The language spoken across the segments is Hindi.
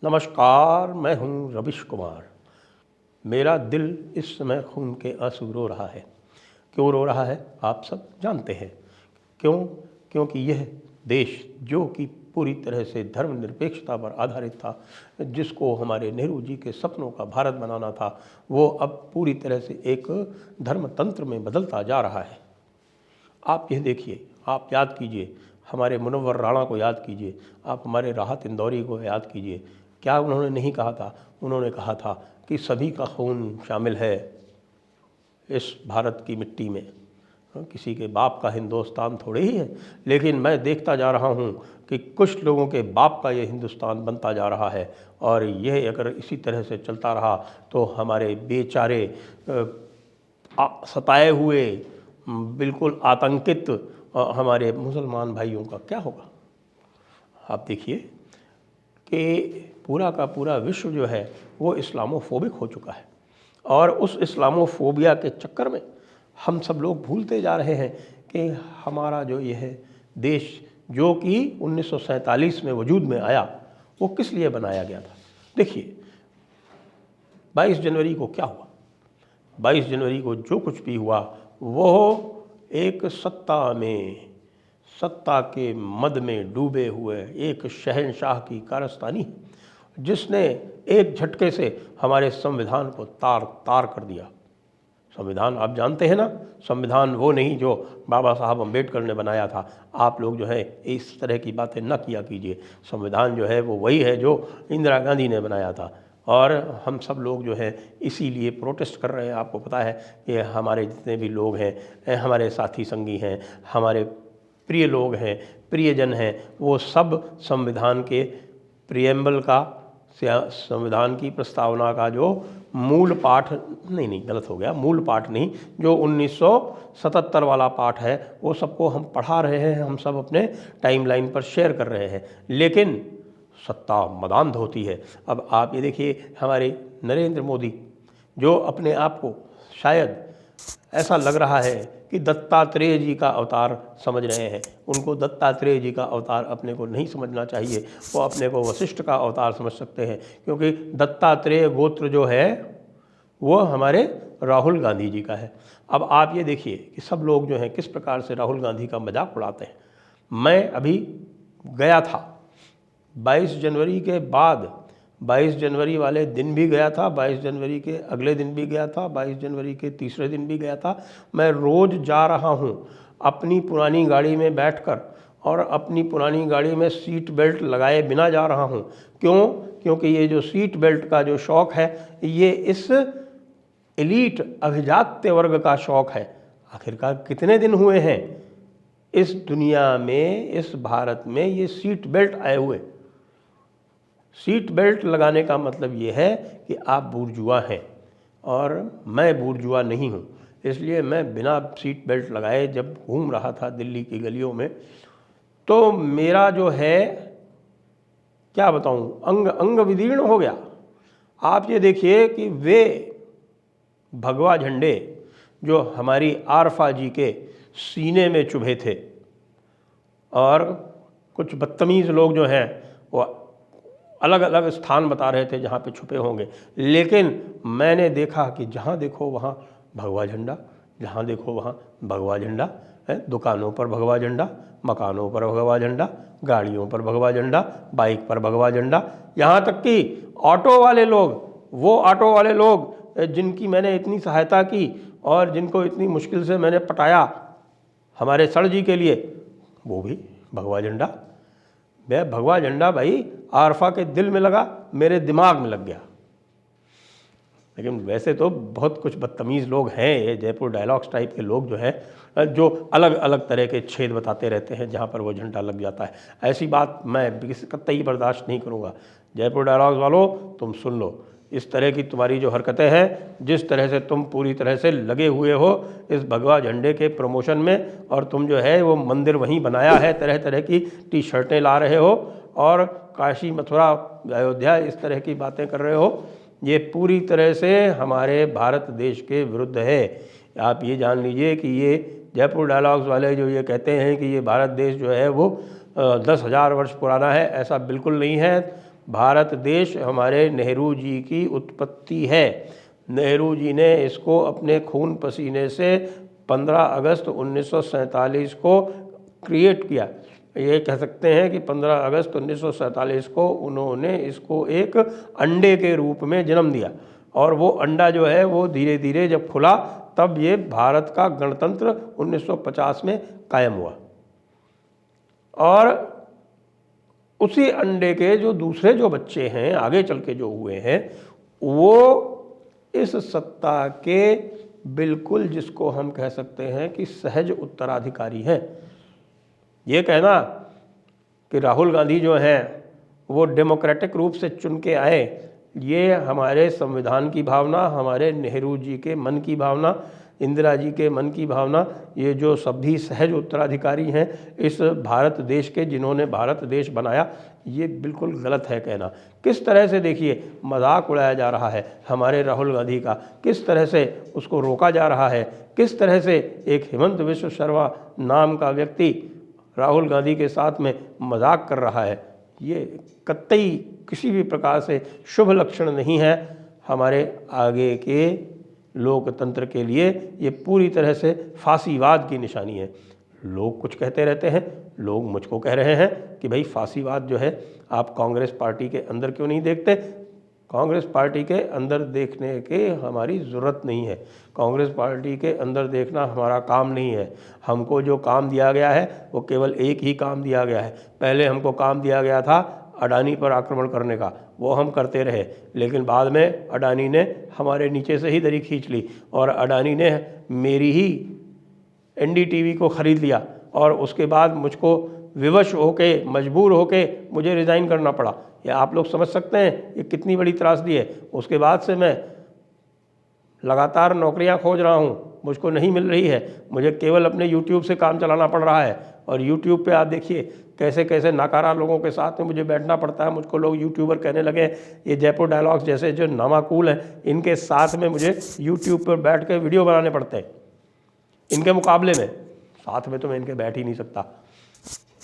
नमस्कार, मैं हूं रविश कुमार। मेरा दिल इस समय खून के आंसू रो रहा है। क्यों रो रहा है आप सब जानते हैं। क्यों? क्योंकि यह देश जो कि पूरी तरह से धर्मनिरपेक्षता पर आधारित था, जिसको हमारे नेहरू जी के सपनों का भारत बनाना था, वो अब पूरी तरह से एक धर्मतंत्र में बदलता जा रहा है। आप यह देखिए, आप याद कीजिए, हमारे मुनव्वर राणा को याद कीजिए, आप हमारे राहत इंदौरी को याद कीजिए। क्या उन्होंने नहीं कहा था? उन्होंने कहा था कि सभी का खून शामिल है इस भारत की मिट्टी में। किसी के बाप का हिंदुस्तान थोड़े ही है, लेकिन मैं देखता जा रहा हूँ कि कुछ लोगों के बाप का ये हिंदुस्तान बनता जा रहा है। और यह अगर इसी तरह से चलता रहा तो हमारे बेचारे सताए हुए, बिल्कुल आतंकित हमारे मुसलमान भाइयों का क्या होगा। आप देखिए कि पूरा का पूरा विश्व जो है वो इस्लामोफोबिक हो चुका है, और उस इस्लामोफोबिया के चक्कर में हम सब लोग भूलते जा रहे हैं कि हमारा जो यह देश जो कि 1947 में वजूद में आया, वो किस लिए बनाया गया था। देखिए 22 जनवरी को क्या हुआ। 22 जनवरी को जो कुछ भी हुआ वो एक सत्ता के मद में डूबे हुए एक शहंशाह की कारस्तानी, जिसने एक झटके से हमारे संविधान को तार तार कर दिया। संविधान आप जानते हैं ना, संविधान वो नहीं जो बाबा साहब अम्बेडकर ने बनाया था। आप लोग जो है इस तरह की बातें न किया कीजिए। संविधान जो है वो वही है जो इंदिरा गांधी ने बनाया था, और हम सब लोग जो है इसीलिए प्रोटेस्ट कर रहे हैं। आपको पता है कि हमारे जितने भी लोग हैं, हमारे साथी संगी हैं, हमारे प्रिय लोग हैं, प्रियजन हैं, वो सब संविधान के प्रियम्बल का, संविधान की प्रस्तावना का जो मूल पाठ, नहीं गलत हो गया, मूल पाठ नहीं, जो 1977 वाला पाठ है, वो सबको हम पढ़ा रहे हैं, हम सब अपने टाइमलाइन पर शेयर कर रहे हैं। लेकिन सत्ता मदांध होती है। अब आप ये देखिए, हमारे नरेंद्र मोदी जो अपने आप को शायद ऐसा लग रहा है कि दत्तात्रेय जी का अवतार समझ रहे हैं। उनको दत्तात्रेय जी का अवतार अपने को नहीं समझना चाहिए, वो अपने को वशिष्ठ का अवतार समझ सकते हैं, क्योंकि दत्तात्रेय गोत्र जो है वो हमारे राहुल गांधी जी का है। अब आप ये देखिए कि सब लोग जो हैं किस प्रकार से राहुल गांधी का मजाक उड़ाते हैं। मैं अभी गया था 22 जनवरी के बाद, 22 जनवरी वाले दिन भी गया था, 22 जनवरी के अगले दिन भी गया था, 22 जनवरी के तीसरे दिन भी गया था। मैं रोज़ जा रहा हूँ अपनी पुरानी गाड़ी में बैठकर, और अपनी पुरानी गाड़ी में सीट बेल्ट लगाए बिना जा रहा हूँ। क्यों? क्योंकि ये जो सीट बेल्ट का जो शौक़ है, ये इस एलीट अभिजात्य वर्ग का शौक़ है। आखिरकार कितने दिन हुए हैं इस दुनिया में, इस भारत में ये सीट बेल्ट आए हुए। सीट बेल्ट लगाने का मतलब ये है कि आप बूर्जुआ हैं, और मैं बूर्जुआ नहीं हूँ। इसलिए मैं बिना सीट बेल्ट लगाए जब घूम रहा था दिल्ली की गलियों में, तो मेरा जो है क्या बताऊँ, अंग अंग विदीर्ण हो गया। आप ये देखिए कि वे भगवा झंडे जो हमारी आरफा जी के सीने में चुभे थे, और कुछ बदतमीज़ लोग जो हैं वो अलग अलग स्थान बता रहे थे जहाँ पे छुपे होंगे, लेकिन मैंने देखा कि जहाँ देखो वहाँ भगवा झंडा, जहाँ देखो वहाँ भगवा झंडा है। दुकानों पर भगवा झंडा, मकानों पर भगवा झंडा, गाड़ियों पर भगवा झंडा, बाइक पर भगवा झंडा, यहाँ तक कि ऑटो वाले लोग, वो ऑटो वाले लोग जिनकी मैंने इतनी सहायता की और जिनको इतनी मुश्किल से मैंने पटाया हमारे सर जी के लिए, वो भी भगवा झंडा। मैं भगवा झंडा भाई आरफा के दिल में लगा, मेरे दिमाग में लग गया। लेकिन वैसे तो बहुत कुछ बदतमीज़ लोग हैं, ये जयपुर डायलॉग्स टाइप के लोग जो हैं, जो अलग अलग तरह के छेद बताते रहते हैं जहाँ पर वो झंडा लग जाता है। ऐसी बात मैं किसी कतई बर्दाश्त नहीं करूँगा। जयपुर डायलॉग्स वालों, तुम सुन लो, इस तरह की तुम्हारी जो हरकतें हैं, जिस तरह से तुम पूरी तरह से लगे हुए हो इस भगवा झंडे के प्रमोशन में, और तुम जो है वो मंदिर वहीं बनाया है, तरह तरह की टी शर्टें ला रहे हो और काशी मथुरा अयोध्या इस तरह की बातें कर रहे हो, ये पूरी तरह से हमारे भारत देश के विरुद्ध है। आप ये जान लीजिए कि ये जयपुर डायलॉग्स वाले जो ये कहते हैं कि ये भारत देश जो है वो 10,000 वर्ष पुराना है, ऐसा बिल्कुल नहीं है। भारत देश हमारे नेहरू जी की उत्पत्ति है। नेहरू जी ने इसको अपने खून पसीने से 15 अगस्त 1947 को क्रिएट किया। ये कह सकते हैं कि 15 अगस्त 1947 को उन्होंने इसको एक अंडे के रूप में जन्म दिया, और वो अंडा जो है वो धीरे धीरे जब फूला तब ये भारत का गणतंत्र 1950 में कायम हुआ। और उसी अंडे के जो दूसरे जो बच्चे हैं आगे चल के जो हुए हैं, वो इस सत्ता के बिल्कुल जिसको हम कह सकते हैं कि सहज उत्तराधिकारी हैं। ये कहना कि राहुल गांधी जो हैं वो डेमोक्रेटिक रूप से चुन के आए, ये हमारे संविधान की भावना, हमारे नेहरू जी के मन की भावना, इंदिरा जी के मन की भावना, ये जो सभी सहज उत्तराधिकारी हैं इस भारत देश के, जिन्होंने भारत देश बनाया, ये बिल्कुल गलत है कहना। किस तरह से देखिए मजाक उड़ाया जा रहा है हमारे राहुल गांधी का, किस तरह से उसको रोका जा रहा है, किस तरह से एक हेमंत बिश्व शर्मा नाम का व्यक्ति राहुल गांधी के साथ में मजाक कर रहा है। ये कतई किसी भी प्रकार से शुभ लक्षण नहीं है हमारे आगे के लोकतंत्र के लिए। ये पूरी तरह से फांसीवाद की निशानी है। लोग कुछ कहते रहते हैं, लोग मुझको कह रहे हैं कि भाई फांसीवाद जो है आप कांग्रेस पार्टी के अंदर क्यों नहीं देखते। कांग्रेस पार्टी के अंदर देखने के हमारी ज़रूरत नहीं है, कांग्रेस पार्टी के अंदर देखना हमारा काम नहीं है। हमको जो काम दिया गया है वो केवल एक ही काम दिया गया है। पहले हमको काम दिया गया था अडानी पर आक्रमण करने का, वो हम करते रहे, लेकिन बाद में अडानी ने हमारे नीचे से ही दरी खींच ली और अडानी ने मेरी ही एनडीटीवी को ख़रीद लिया, और उसके बाद मुझको विवश होके, मजबूर होके मुझे रिज़ाइन करना पड़ा। ये आप लोग समझ सकते हैं ये कितनी बड़ी त्रासदी है। उसके बाद से मैं लगातार नौकरियां खोज रहा हूँ, मुझको नहीं मिल रही है, मुझे केवल अपने यूट्यूब से काम चलाना पड़ रहा है। और यूट्यूब पे आप देखिए कैसे कैसे नाकारा लोगों के साथ में मुझे बैठना पड़ता है। मुझको लोग यूट्यूबर कहने लगे, ये जयपुर डायलॉग्स जैसे जो नामाकूल हैं, इनके साथ में मुझे यूट्यूब पर बैठ के वीडियो बनाने पड़ते हैं। इनके मुकाबले में साथ में तो मैं इनके बैठ ही नहीं सकता,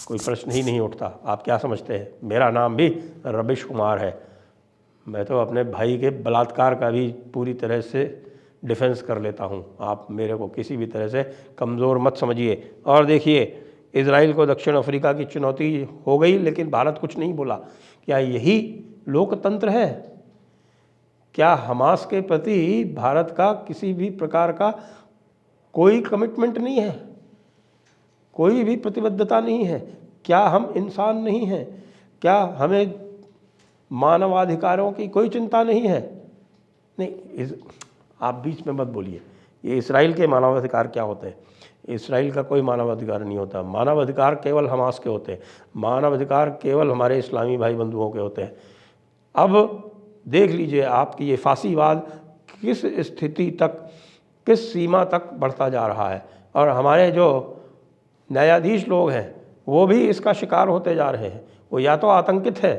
कोई प्रश्न ही नहीं उठता। आप क्या समझते हैं मेरा नाम भी रविश कुमार है। मैं तो अपने भाई के बलात्कार का भी पूरी तरह से डिफेंस कर लेता हूं। आप मेरे को किसी भी तरह से कमज़ोर मत समझिए। और देखिए इजराइल को दक्षिण अफ्रीका की चुनौती हो गई, लेकिन भारत कुछ नहीं बोला। क्या यही लोकतंत्र है? क्या हमास के प्रति भारत का किसी भी प्रकार का कोई कमिटमेंट नहीं है, कोई भी प्रतिबद्धता नहीं है? क्या हम इंसान नहीं हैं? क्या हमें मानवाधिकारों की कोई चिंता नहीं है? नहीं, आप बीच में मत बोलिए। ये इजराइल के मानवाधिकार क्या होते हैं? इजराइल का कोई मानवाधिकार नहीं होता। मानवाधिकार केवल हमास के होते हैं, मानवाधिकार केवल हमारे इस्लामी भाई बंधुओं के होते हैं। अब देख लीजिए आपकी ये फांसीवाद किस स्थिति तक, किस सीमा तक बढ़ता जा रहा है। और हमारे जो न्यायाधीश लोग हैं वो भी इसका शिकार होते जा रहे हैं। वो या तो आतंकित है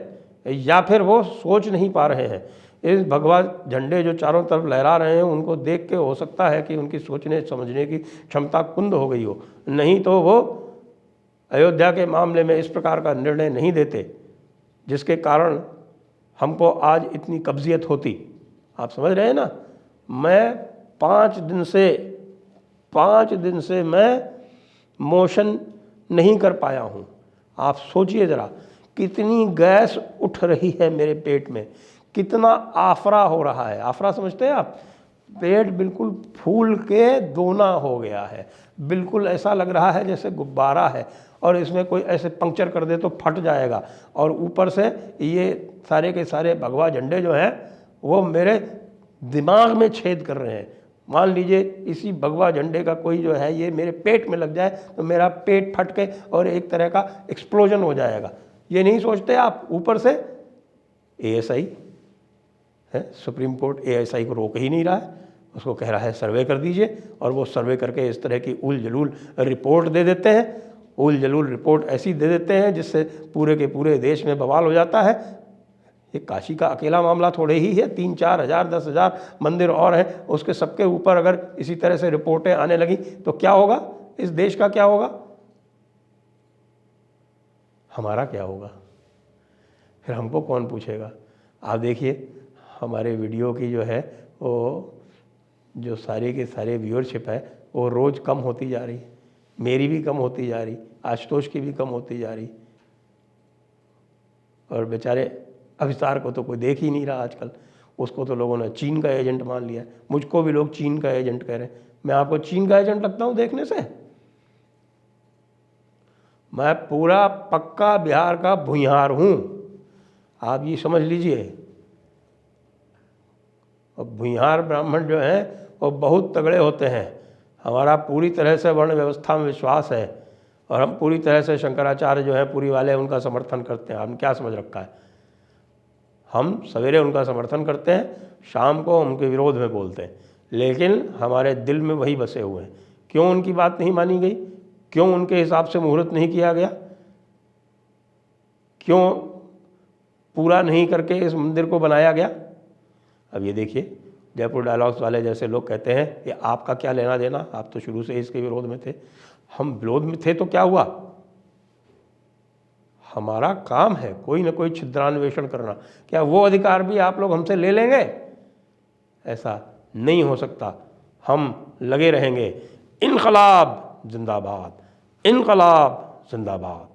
या फिर वो सोच नहीं पा रहे हैं। इस भगवा झंडे जो चारों तरफ लहरा रहे हैं उनको देख के हो सकता है कि उनकी सोचने समझने की क्षमता कुंद हो गई हो, नहीं तो वो अयोध्या के मामले में इस प्रकार का निर्णय नहीं देते जिसके कारण हमको आज इतनी कब्जियत होती। आप समझ रहे हैं ना? मैं 5 दिन से मैं मोशन नहीं कर पाया हूँ। आप सोचिए ज़रा कितनी गैस उठ रही है मेरे पेट में, कितना आफरा हो रहा है। आफरा समझते हैं आप? पेट बिल्कुल फूल के दोना हो गया है, बिल्कुल ऐसा लग रहा है जैसे गुब्बारा है और इसमें कोई ऐसे पंक्चर कर दे तो फट जाएगा। और ऊपर से ये सारे के सारे भगवा झंडे जो हैं वो मेरे दिमाग में छेद कर रहे हैं। मान लीजिए इसी भगवा झंडे का कोई जो है ये मेरे पेट में लग जाए तो मेरा पेट फट के और एक तरह का एक्सप्लोजन हो जाएगा। ये नहीं सोचते आप? ऊपर से एएसआई है, सुप्रीम कोर्ट एएसआई को रोक ही नहीं रहा है, उसको कह रहा है सर्वे कर दीजिए, और वो सर्वे करके इस तरह की उल जलूल रिपोर्ट दे देते हैं। उल जलूल रिपोर्ट ऐसी दे देते हैं जिससे पूरे के पूरे देश में बवाल हो जाता है। ये काशी का अकेला मामला थोड़े ही है, 3-4 हज़ार 10 हज़ार मंदिर और हैं, उसके सबके ऊपर अगर इसी तरह से रिपोर्टें आने लगी तो क्या होगा? इस देश का क्या होगा? हमारा क्या होगा? फिर हमको कौन पूछेगा। आप देखिए हमारे वीडियो की जो है वो जो सारे के सारे व्यूअरशिप है वो रोज़ कम होती जा रही, मेरी भी कम होती जा रही, आशुतोष की भी कम होती जा रही, और बेचारे अविस्तार को तो कोई देख ही नहीं रहा आजकल। उसको तो लोगों ने चीन का एजेंट मान लिया, मुझको भी लोग चीन का एजेंट कह रहे हैं। मैं आपको चीन का एजेंट लगता हूँ देखने से? मैं पूरा पक्का बिहार का भूमिहार हूँ, आप ये समझ लीजिए। और भूमिहार ब्राह्मण जो हैं वो बहुत तगड़े होते हैं। हमारा पूरी तरह से वर्ण व्यवस्था में विश्वास है और हम पूरी तरह से शंकराचार्य जो है पूरी वाले उनका समर्थन करते हैं। आपने क्या समझ रखा है? हम सवेरे उनका समर्थन करते हैं, शाम को उनके विरोध में बोलते हैं, लेकिन हमारे दिल में वही बसे हुए हैं। क्यों उनकी बात नहीं मानी गई? क्यों उनके हिसाब से मुहूर्त नहीं किया गया? क्यों पूरा नहीं करके इस मंदिर को बनाया गया? अब ये देखिए, जयपुर डायलॉग्स वाले जैसे लोग कहते हैं कि आपका क्या लेना देना, आप तो शुरू से इसके विरोध में थे। हम विरोध में थे तो क्या हुआ? हमारा काम है कोई ना कोई छिद्रान्वेषण करना। क्या वो अधिकार भी आप लोग हमसे ले लेंगे? ऐसा नहीं हो सकता। हम लगे रहेंगे। इनकलाब जिंदाबाद, इनकलाब जिंदाबाद।